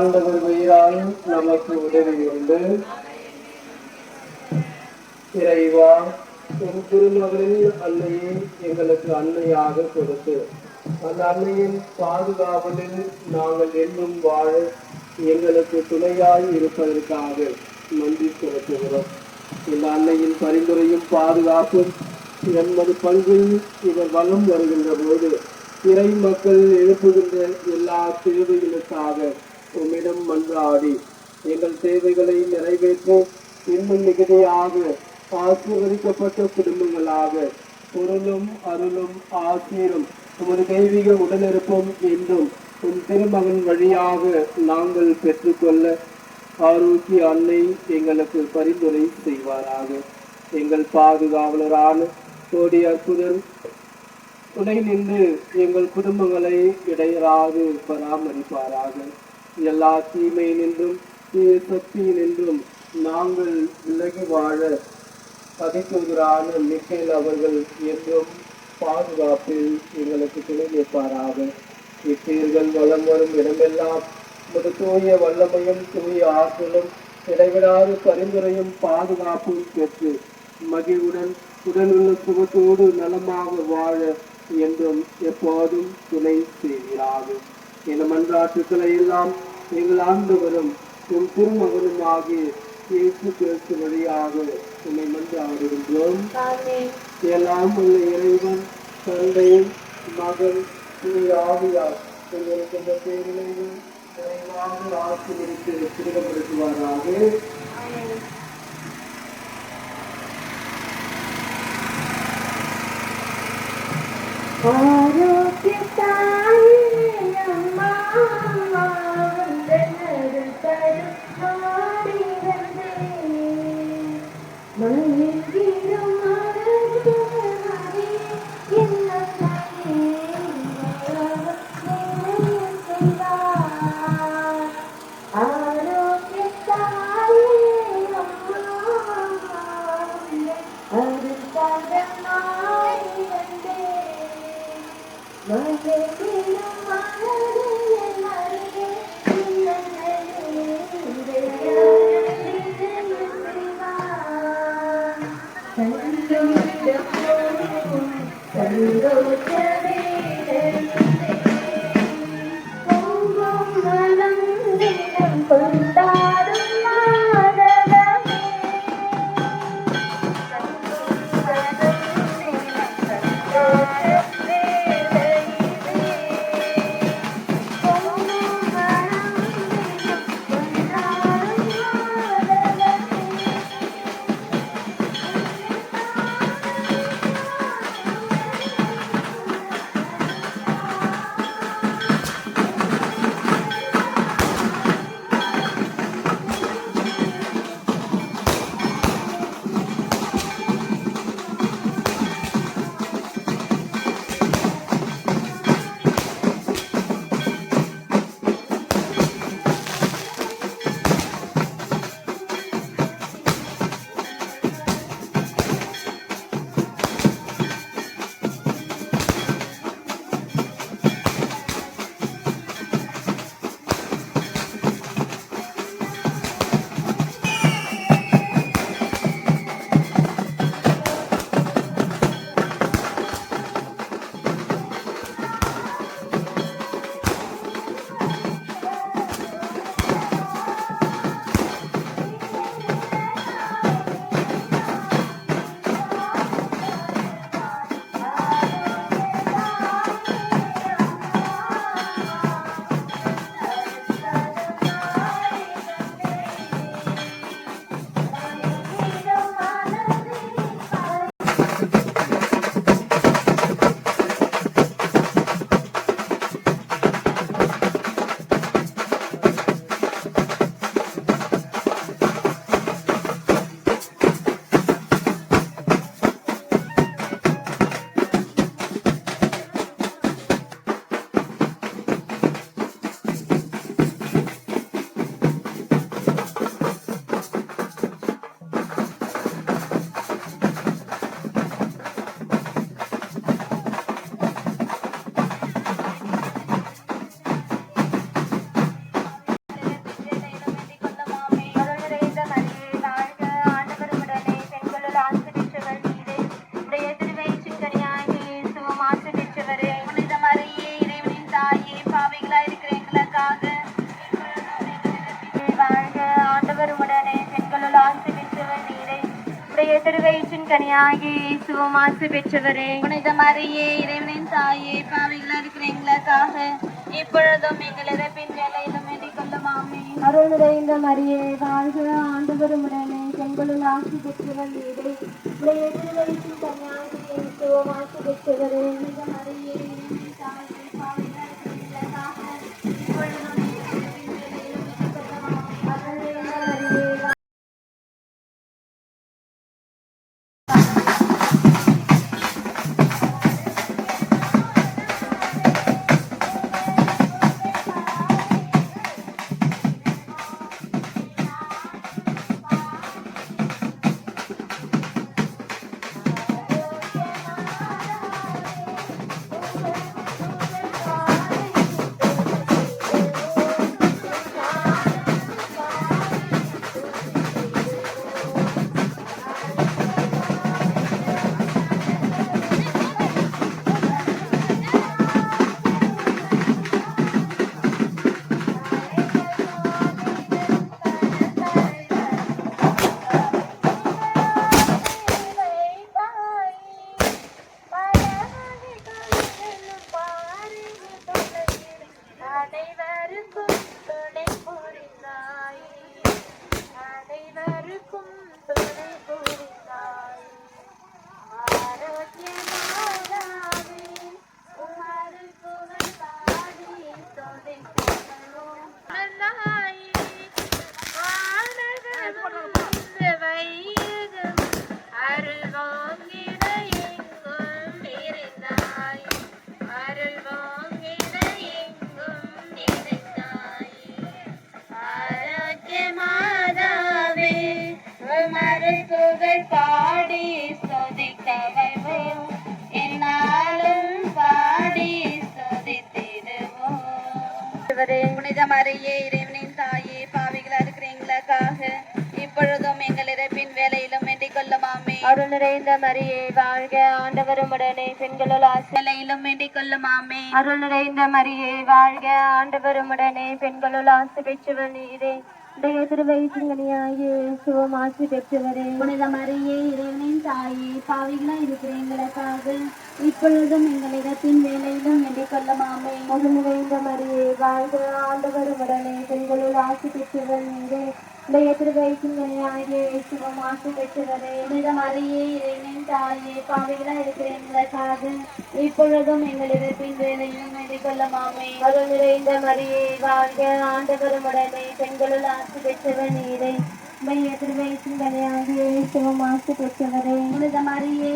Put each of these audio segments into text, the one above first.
ஆண்டவர் பெயரால் நமக்கு உதவி உண்டு. இறைவா, உன் திருமகளின் அன்னையை எங்களுக்கு அன்னையாக கொடுத்து அந்த அன்னையின் பாதுகாவலில் நாங்கள் என்றும் வாழ எங்களுக்கு துணையாய் இருப்பதற்காக நன்றி செலுத்துகிறோம். இந்த அன்னையின் பரிந்துரையும் பாதுகாப்பும் என்பது பங்கில் இவர் வலம் வருகின்ற போது இறை மக்கள் எழுப்புகின்ற எல்லா தேவைகளுக்காக உம்மிடம் மன்றாடி எங்கள் தேவைகளை நிறைவேற்ற இன்னும் மிகுதியாக ஆசீர்வதிக்கப்பட்ட குடும்பங்களாக பொருளும் அருளும் ஆசீரும் உமது தெய்வீக உடனிருப்பும் என்றும் உன் திருமகன் வழியாக நாங்கள் பெற்றுக்கொள்ள ஆரோக்கிய அன்னை எங்களுக்கு பரிந்துரை செய்வாராக. எங்கள் பாதுகாவலரான கோடி அற்புதர் துணை நின்று எங்கள் குடும்பங்களை இடையராது பராமரிப்பாராக. எல்லா தீமை நின்றும் தீய சக்தியினின்றும் நாங்கள் விலகி வாழ பதிக்குகிறான மிக்கேல் அவர்கள் என்றும் பாதுகாப்பில் எங்களுக்கு துணை நிற்பாராக. இப்பீர்கள் வளம் வரும் இடமெல்லாம் ஒரு தூய வல்லமையும் தூய ஆற்றலும் இடைவிடாது பரிந்துரையும் பாதுகாப்பும் பெற்று மகிழ்வுடன் உடலுள்ள சுகத்தோடு நலமாக வாழ என்றும் எப்போதும் துணை செய்கிறார். இந்த மன்றாட்டுக்களை எல்லாம் எங்கள் ஆண்டவரும் உன் திருமகனும் ஆகிய இயேசு கிறிஸ்து வழியாக உன்னை மன்றாடுகின்றோம். எல்லாம் உள்ள இறைவன் தந்தை மகன் தூய ஆவியார் எங்களுக்கு இந்த பேரிலையும் நிறைவாக ஆசீர்வதித்து திருடப்படுத்துவாராக. திருவயிற்றின் கனியாகி இயேசுவும் ஆசி பெற்றவரே. புனித மரியே இறைவனின் தாயே, பாவிகளா இருக்கிற எங்களுக்காக இப்பொழுதும் எங்கள் இறப்பின் வேலையிலும் வேண்டிக் கொள்ளும் ஆமென். அருள் நிறைந்த மரியே வாழ்க, ஆண்டவர் உடனே பெண்களுள் ஆசி பெற்றவர் நீரே. உடைய திருவயிற்றின் கனியாகி இயேசுவும் ஆசி பெற்றவரே. புனித மரியே இறைவனின் தாயே, பாவிகளா இருக்கிற எங்களுக்காக இப்பொழுதும் எங்கள் இறப்பின் வேலையிலும் வேண்டிக் கொள்ளும் ஆமென். அருள் நிறைந்த மரியே புனித மரியே இறைவனின் தாயே, பாவிகளா இருக்கிற எங்களுக்காக இப்பொழுதும் எங்கள் இறப்பின் வேலையிலும் வேண்டிக் கொள்ளும் ஆமென். அருள் நிறைந்த மரியே வாழ்க, ஆண்டவரும் உடனே பெண்களுள் ஆசி வேலையிலும் வேண்டிக் கொள்ளும் ஆமென். அருள் நிறைந்த மரியே வாழ்க, ஆண்டவரும் உடனே பெண்களுள் ஆசி பெற்றவர் நீரே. உடைய திருவயிற்றின் கனியாகிய இயேசுவும் ஆசி பெற்றவரே. புனித மரியே இறைவனின் தாயே, பாவிகளா இருக்கிற எங்களுக்காக இப்பொழுதும் எங்கள் இடத்தின் வேலையிலும் வேண்டிக் கொள்ளும் ஆமென். அருள் நிறைந்த மரியே வாழ்க, ஆண்டவரும் உடனே பெண்களுள் ஆசி பெற்றவர் நீரே. உடைய திருவயிற்றின் கனியாகிய இயேசுவும் ஆசி பெற்றவரே. புனித மரியே இறைவனின் தாயே, பாவிகளா இருக்கிற எங்களுக்காக இப்பொழுதும் எங்கள் இடத்தின் வேலையிலும் வேண்டிக் கொள்ளும் ஆமென். அருள் நிறைந்த மரியே வாழ்க, ஆண்டவரும் உடனே பெண்களுள் ஆசி பெற்றவர் நீரே. உடைய திருவயிற்றின் கனியாகிய இயேசுவும் ஆசி பெற்றவரே. புனித மரியே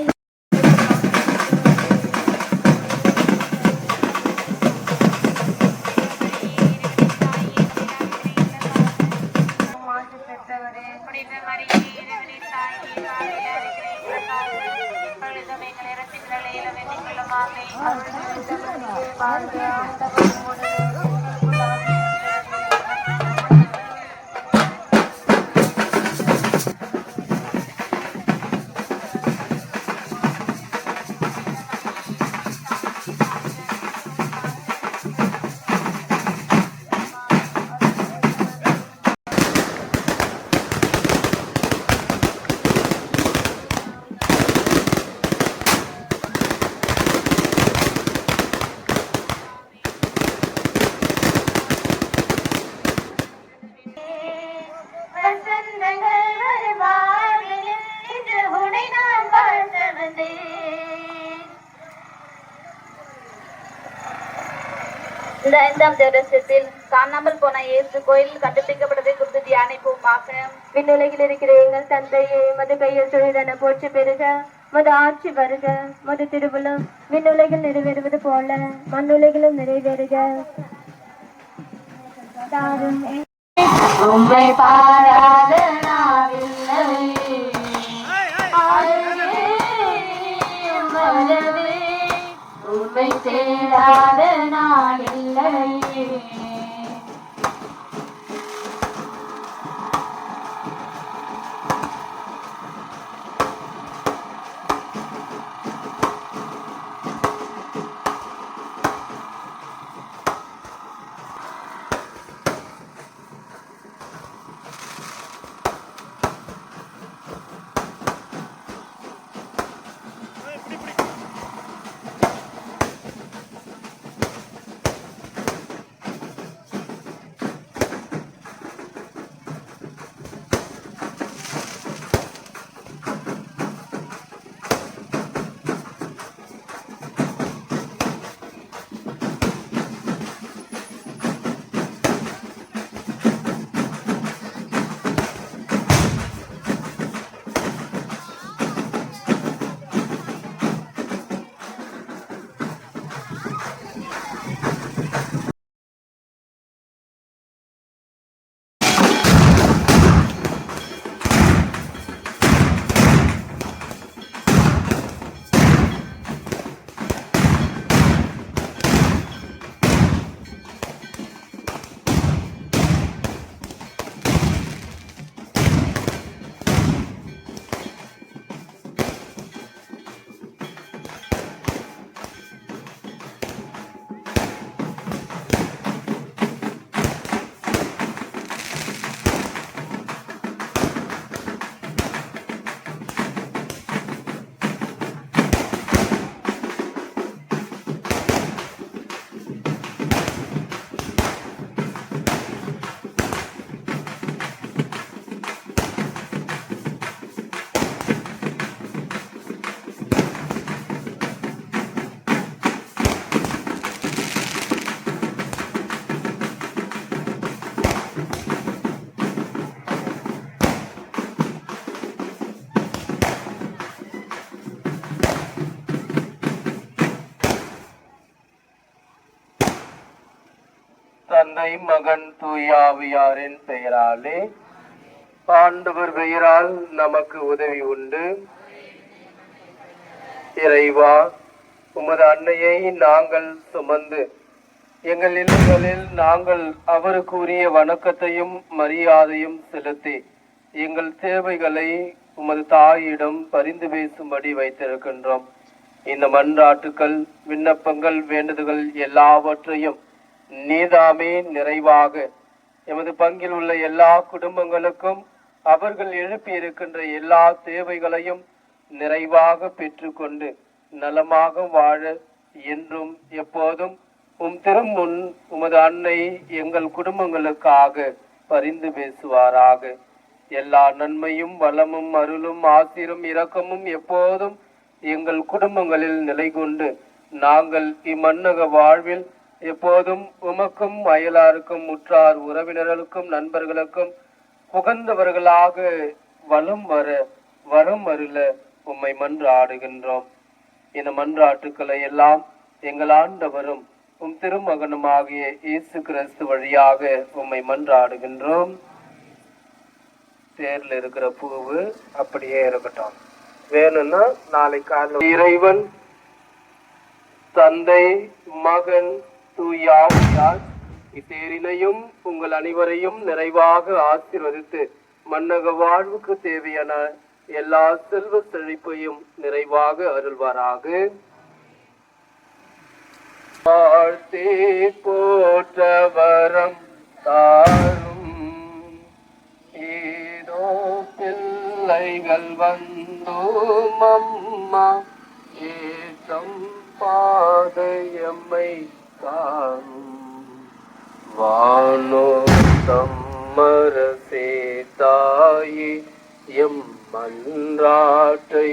இந்த 5ஆம் தேவரசத்தில் காணாமல் போன இயேசு கோயிலில் கண்டுபிடிக்கப்பட்டதை குறித்து தியானிப்போமாக. விண்ணுலகில் இருக்கிற எங்கள் தந்தையே, மது கையில் தொழிலான போற்றி பெறுக. மது ஆட்சி வருக. மது திருவுளம் விண்ணுலகில் நிறைவேறுவது போல மண்ணுலகிலும் நிறைவேறுக. உம்மை பாராத நாவில்லை, உம்மை தேடாத நாளில்லை. தந்தை மகன் தூயாவியாரின் பெயராலே. ஆண்டவர் பெயரால் நமக்கு உதவி உண்டு. இறைவா, உமது அன்னையை நாங்கள் சுமந்து எங்கள் இல்லங்களில் நாங்கள் அவருக்கு உரிய வணக்கத்தையும் மரியாதையும் செலுத்தி எங்கள் தேவைகளை உமது தாயிடம் பரிந்து பேசும்படி வைத்திருக்கின்றோம். இந்த மன்றாட்டுக்கள், விண்ணப்பங்கள், வேண்டுதல்கள் எல்லாவற்றையும் நீதாமே நிறைவாக எமது பங்கில் உள்ள எல்லா குடும்பங்களுக்கும் அவர்கள் எழுப்பியிருக்கின்ற எல்லா தேவைகளையும் நிறைவாக பெற்றுக்கொண்டு நலமாக வாழ என்றும் எப்போதும் உம் திருமுன் உமது அன்னை எங்கள் குடும்பங்களுக்காக பரிந்து பேசுவாராக. எல்லா நன்மையும் வளமும் அருளும் ஆசிரும் இரக்கமும் எப்போதும் எங்கள் குடும்பங்களில் நிலை கொண்டு நாங்கள் இம்மன்னக வாழ்வில் எப்போதும் உமக்கும் அயலாருக்கும் உற்றார் உறவினர்களுக்கும் நண்பர்களுக்கும் புகழ்ந்தவர்களாக வலம் வரம் அருள உம்மை மன்றாடுகின்றோம். இந்த மன்றாட்டுக்களை எல்லாம் எங்கள் ஆண்டவரும் உம் திருமகனுமாகிய இயேசு கிறிஸ்து வழியாக உம்மை மன்றாடுகின்றோம். தேர்ல இருக்கிற பூவு அப்படியே இருக்கட்டும். வேணும்னா நாளை காலையில் இறைவன் தந்தை மகன் தூயாவியார் இத்தேரினையும் உங்கள் அனைவரையும் நிறைவாக ஆசீர்வதித்து மன்னக வாழ்வுக்கு தேவையான எல்லா செல்வ செழிப்பையும் நிறைவாக அருள்வாராக. வாழ்த்தே போற்றவரம் தாரும் ஏதோ பிள்ளைகள் வந்தோம் அம்மா ஏற்றம் பாதையம்மை காணும் வானோ தம்மரசே தாயே எம் மன்றாட்டை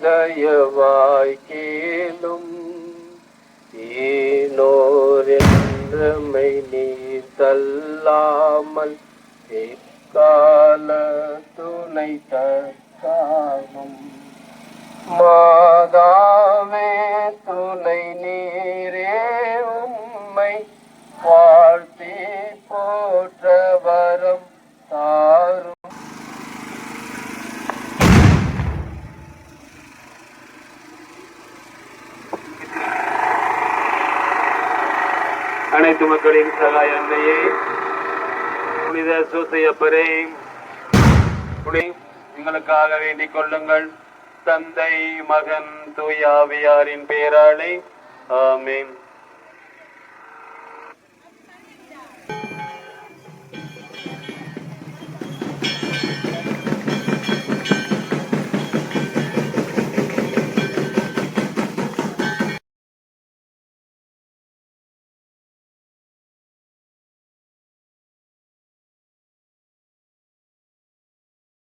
தயவாய் கேளும் ஏனோர் என்றமை நீ தள்ளாமல் கால துணை தற்காகும் மாதாவே துணை நீரே உம்மை வாழ்த்தி போற்ற வரம் தாரும். அனைத்து மக்களின் சகாய அன்னையே, புனித சூசையப்பரே, எங்களுக்காக வேண்டிக் கொள்ளுங்கள். தந்தை மகன் தூயாவியாரின் பேராலே ஆமென்.